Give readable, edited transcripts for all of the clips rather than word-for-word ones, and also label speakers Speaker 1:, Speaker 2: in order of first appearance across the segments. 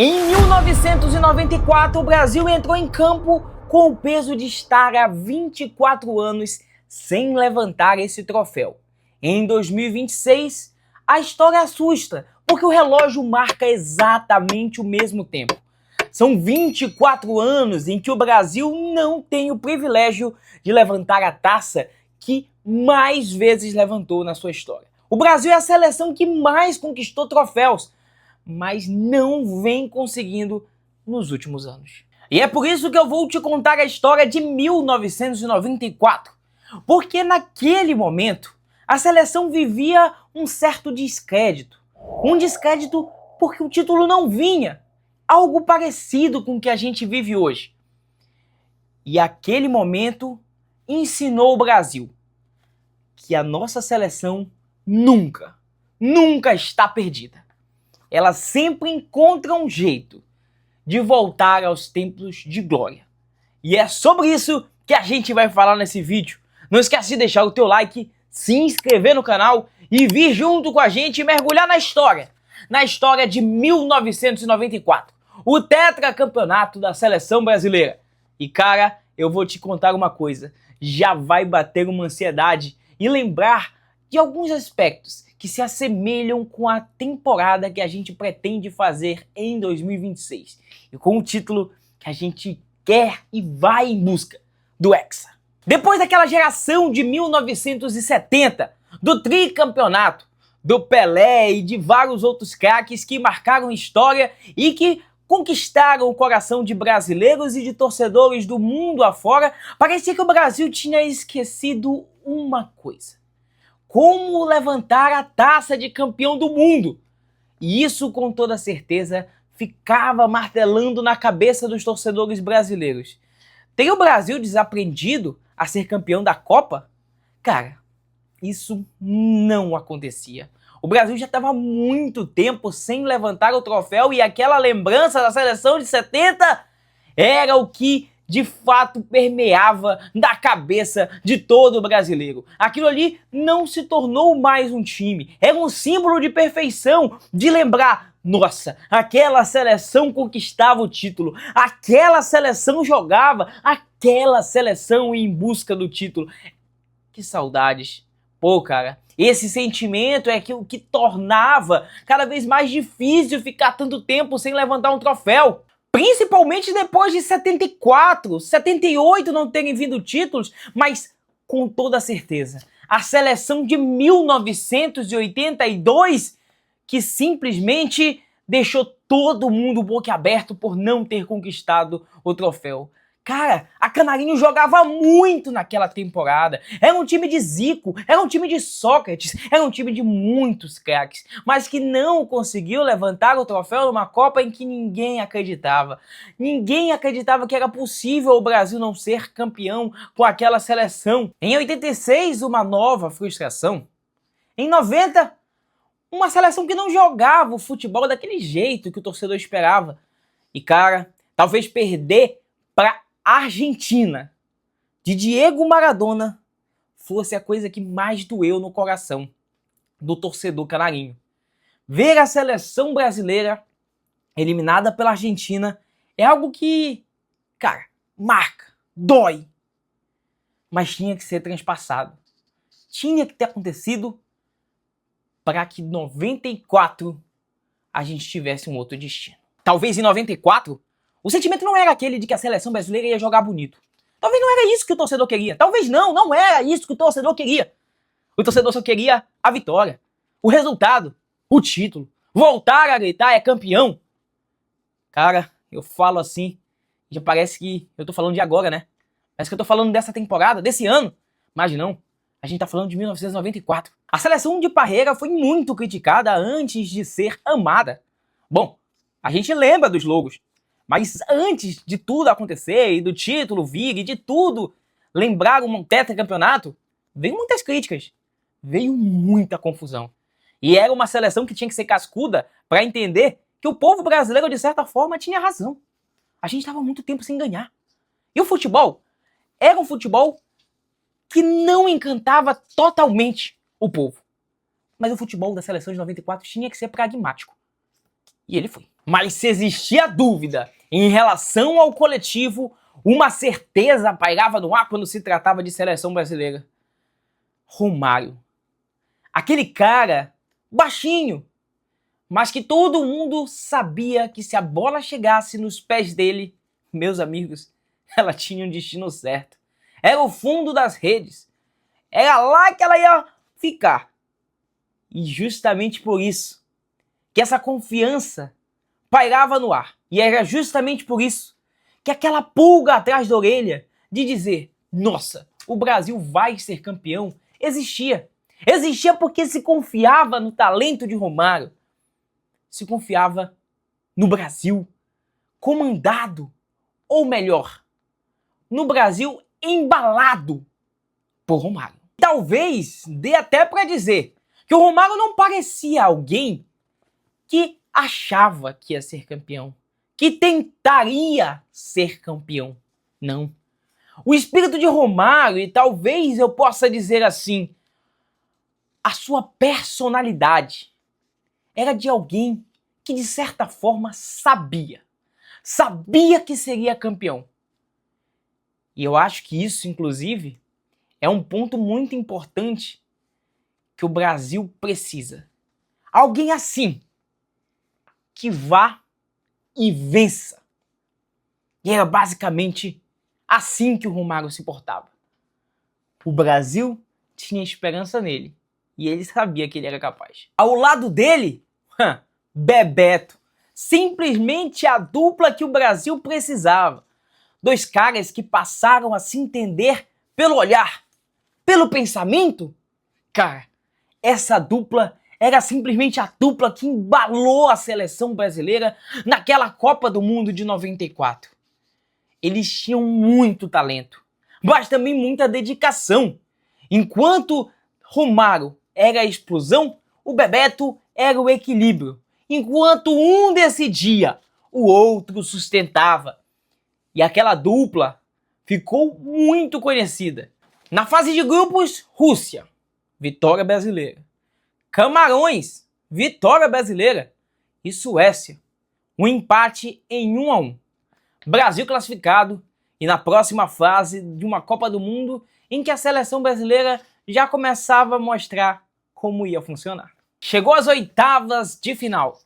Speaker 1: Em 1994, o Brasil entrou em campo com o peso de estar há 24 anos sem levantar esse troféu. Em 2026, a história assusta, porque o relógio marca exatamente o mesmo tempo. São 24 anos em que o Brasil não tem o privilégio de levantar a taça que mais vezes levantou na sua história. O Brasil é a seleção que mais conquistou troféus, mas não vem conseguindo nos últimos anos. E é por isso que eu vou te contar a história de 1994, porque naquele momento a seleção vivia um certo descrédito. Um descrédito porque o título não vinha, algo parecido com o que a gente vive hoje. E aquele momento ensinou o Brasil que a nossa seleção nunca está perdida. Ela sempre encontra um jeito de voltar aos tempos de glória. E é sobre isso que a gente vai falar nesse vídeo. Não esquece de deixar o teu like, se inscrever no canal e vir junto com a gente mergulhar na história de 1994, o tetracampeonato da seleção brasileira. E cara, eu vou te contar uma coisa, já vai bater uma ansiedade e lembrar de alguns aspectos que se assemelham com a temporada que a gente pretende fazer em 2026 e com o título que a gente quer e vai em busca do Hexa. Depois daquela geração de 1970, do tricampeonato, do Pelé e de vários outros craques que marcaram história e que conquistaram o coração de brasileiros e de torcedores do mundo afora, parecia que o Brasil tinha esquecido uma coisa: como levantar a taça de campeão do mundo. E isso, com toda certeza, ficava martelando na cabeça dos torcedores brasileiros. Tem o Brasil desaprendido a ser campeão da Copa? Cara, isso não acontecia. O Brasil já estava há muito tempo sem levantar o troféu e aquela lembrança da seleção de 70 era o que de fato permeava da cabeça de todo brasileiro. Aquilo ali não se tornou mais um time, era um símbolo de perfeição, de lembrar: nossa, aquela seleção conquistava o título, aquela seleção jogava, aquela seleção ia em busca do título. Que saudades. Pô, cara, esse sentimento é o que tornava cada vez mais difícil ficar tanto tempo sem levantar um troféu. Principalmente depois de 74, 78 não terem vindo títulos, mas com toda certeza, a seleção de 1982 que simplesmente deixou todo mundo boquiaberto por não ter conquistado o troféu. Cara, a Canarinho jogava muito naquela temporada. Era um time de Zico, era um time de Sócrates, era um time de muitos craques, mas que não conseguiu levantar o troféu numa Copa em que ninguém acreditava. Ninguém acreditava que era possível o Brasil não ser campeão com aquela seleção. Em 86, uma nova frustração. Em 90, uma seleção que não jogava o futebol daquele jeito que o torcedor esperava. E cara, talvez perder para Argentina de Diego Maradona fosse a coisa que mais doeu no coração do torcedor canarinho. Ver a seleção brasileira eliminada pela Argentina é algo que, cara, marca, dói, mas tinha que ser transpassado. Tinha que ter acontecido para que em 94 a gente tivesse um outro destino. Talvez em 94 o sentimento não era aquele de que a seleção brasileira ia jogar bonito. Talvez não era isso que o torcedor queria. Talvez não era isso que o torcedor queria. O torcedor só queria a vitória, o resultado, o título. Voltar a gritar: é campeão. Cara, eu falo assim, já parece que eu tô falando de agora, né? Parece que eu tô falando dessa temporada, desse ano. Mas não, a gente tá falando de 1994. A seleção de Parreira foi muito criticada antes de ser amada. Bom, a gente lembra dos logos. Mas antes de tudo acontecer, e do título vir, e de tudo lembrar um tetracampeonato, veio muitas críticas, veio muita confusão. E era uma seleção que tinha que ser cascuda para entender que o povo brasileiro, de certa forma, tinha razão. A gente estava muito tempo sem ganhar. E o futebol era um futebol que não encantava totalmente o povo. Mas o futebol da seleção de 94 tinha que ser pragmático. E ele foi. Mas se existia dúvida em relação ao coletivo, uma certeza pairava no ar quando se tratava de seleção brasileira. Romário. Aquele cara baixinho, mas que todo mundo sabia que se a bola chegasse nos pés dele, meus amigos, ela tinha um destino certo. Era o fundo das redes. Era lá que ela ia ficar. E justamente por isso que essa confiança pairava no ar. E era justamente por isso que aquela pulga atrás da orelha de dizer: nossa, o Brasil vai ser campeão, existia. Existia porque se confiava no talento de Romário. Se confiava no Brasil comandado, ou melhor, no Brasil embalado por Romário. Talvez dê até para dizer que o Romário não parecia alguém que achava que ia ser campeão, que tentaria ser campeão. Não. O espírito de Romário, e talvez eu possa dizer assim, a sua personalidade era de alguém que de certa forma sabia que seria campeão. E eu acho que isso, inclusive, é um ponto muito importante que o Brasil precisa. Alguém assim, que vá e vença. E era basicamente assim que o Romário se portava. O Brasil tinha esperança nele. E ele sabia que ele era capaz. Ao lado dele, Bebeto. Simplesmente a dupla que o Brasil precisava. Dois caras que passaram a se entender pelo olhar, pelo pensamento. Cara, essa dupla era simplesmente a dupla que embalou a seleção brasileira naquela Copa do Mundo de 94. Eles tinham muito talento, mas também muita dedicação. Enquanto Romário era a explosão, o Bebeto era o equilíbrio. Enquanto um decidia, o outro sustentava. E aquela dupla ficou muito conhecida. Na fase de grupos, Rússia, vitória brasileira. Camarões, vitória brasileira. E Suécia, um empate em 1-1. Brasil classificado e na próxima fase de uma Copa do Mundo em que a seleção brasileira já começava a mostrar como ia funcionar. Chegou às oitavas de final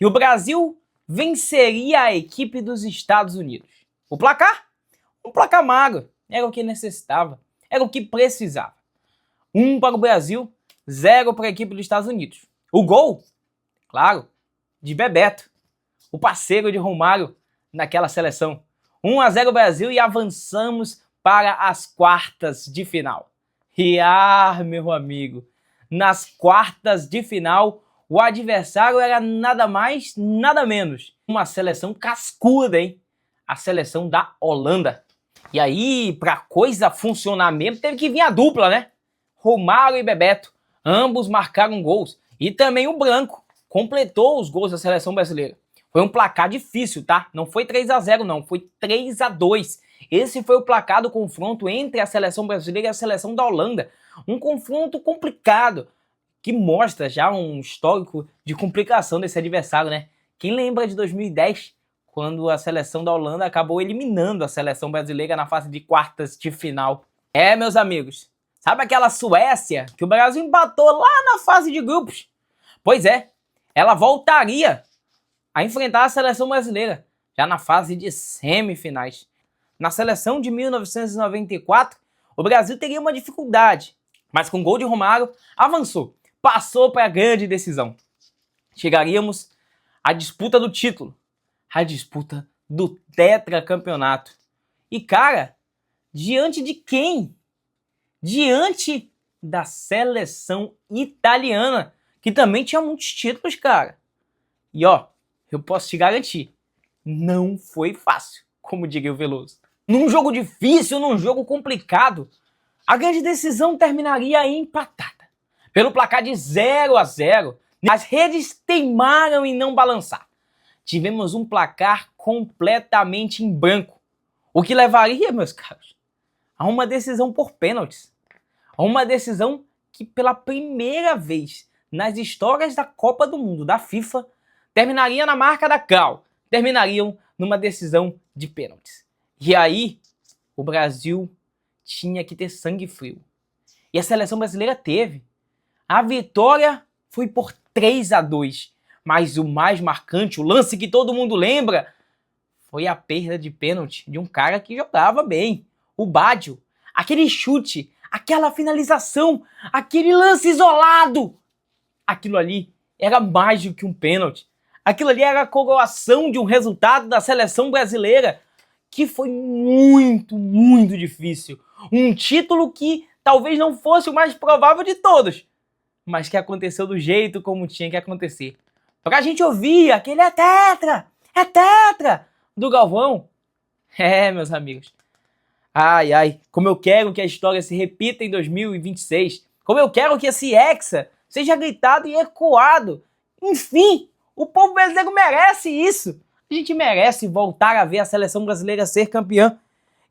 Speaker 1: e o Brasil venceria a equipe dos Estados Unidos. O placar? Um placar magro, era o que necessitava, era o que precisava. 1 para o Brasil, 0 para a equipe dos Estados Unidos. O gol, claro, de Bebeto, o parceiro de Romário naquela seleção. 1-0 Brasil e avançamos para as quartas de final. E meu amigo, nas quartas de final, o adversário era nada mais, nada menos. Uma seleção cascuda, hein? A seleção da Holanda. E aí, pra coisa funcionar mesmo, teve que vir a dupla, né? Romário e Bebeto, ambos marcaram gols. E também o Branco completou os gols da seleção brasileira. Foi um placar difícil, tá? Não foi 3-0 não, foi 3-2. Esse foi o placar do confronto entre a seleção brasileira e a seleção da Holanda. Um confronto complicado, que mostra já um histórico de complicação desse adversário, né? Quem lembra de 2010, quando a seleção da Holanda acabou eliminando a seleção brasileira na fase de quartas de final? Meus amigos, sabe aquela Suécia que o Brasil empatou lá na fase de grupos? Pois é, ela voltaria a enfrentar a seleção brasileira já na fase de semifinais. Na seleção de 1994, o Brasil teria uma dificuldade, mas com o gol de Romário, avançou, passou para a grande decisão. Chegaríamos à disputa do título, à disputa do tetracampeonato. E cara, diante de quem? Diante da seleção italiana, que também tinha muitos títulos, cara. E ó, eu posso te garantir, não foi fácil, como diria o Veloso. Num jogo difícil, num jogo complicado, a grande decisão terminaria empatada. Pelo placar de 0-0, as redes teimaram em não balançar. Tivemos um placar completamente em branco, o que levaria, meus caros, a uma decisão por pênaltis. A uma decisão que pela primeira vez nas histórias da Copa do Mundo da FIFA terminaria na marca da cal, terminariam numa decisão de pênaltis. E aí, o Brasil tinha que ter sangue frio. E a seleção brasileira teve. A vitória foi por 3-2. Mas o mais marcante, o lance que todo mundo lembra, foi a perda de pênalti de um cara que jogava bem, o Baggio. Aquele chute, aquela finalização, aquele lance isolado. Aquilo ali era mais do que um pênalti. Aquilo ali era a coroação de um resultado da seleção brasileira que foi muito, muito difícil. Um título que talvez não fosse o mais provável de todos, mas que aconteceu do jeito como tinha que acontecer. Pra gente ouvir aquele é tetra do Galvão. Meus amigos. Ai, ai, como eu quero que a história se repita em 2026. Como eu quero que esse hexa seja gritado e ecoado. Enfim, o povo brasileiro merece isso. A gente merece voltar a ver a seleção brasileira ser campeã.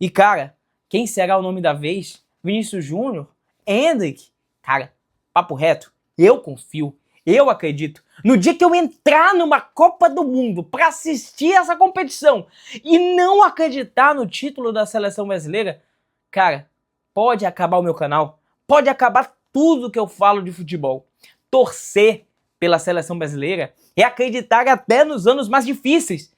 Speaker 1: E, cara, quem será o nome da vez? Vinícius Júnior? Endrick? Cara, papo reto, eu confio, eu acredito. No dia que eu entrar numa Copa do Mundo pra assistir essa competição e não acreditar no título da seleção brasileira, cara, pode acabar o meu canal, pode acabar tudo que eu falo de futebol. Torcer pela seleção brasileira é acreditar até nos anos mais difíceis.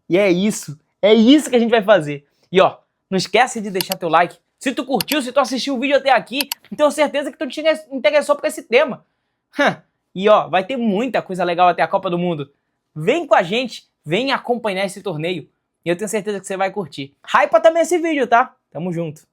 Speaker 1: E é isso que a gente vai fazer. E ó, não esquece de deixar teu like. Se tu curtiu, se tu assistiu o vídeo até aqui, tenho certeza que tu te interessou por esse tema. E ó, vai ter muita coisa legal até a Copa do Mundo. Vem com a gente, vem acompanhar esse torneio. E eu tenho certeza que você vai curtir. Hypa também esse vídeo, tá? Tamo junto.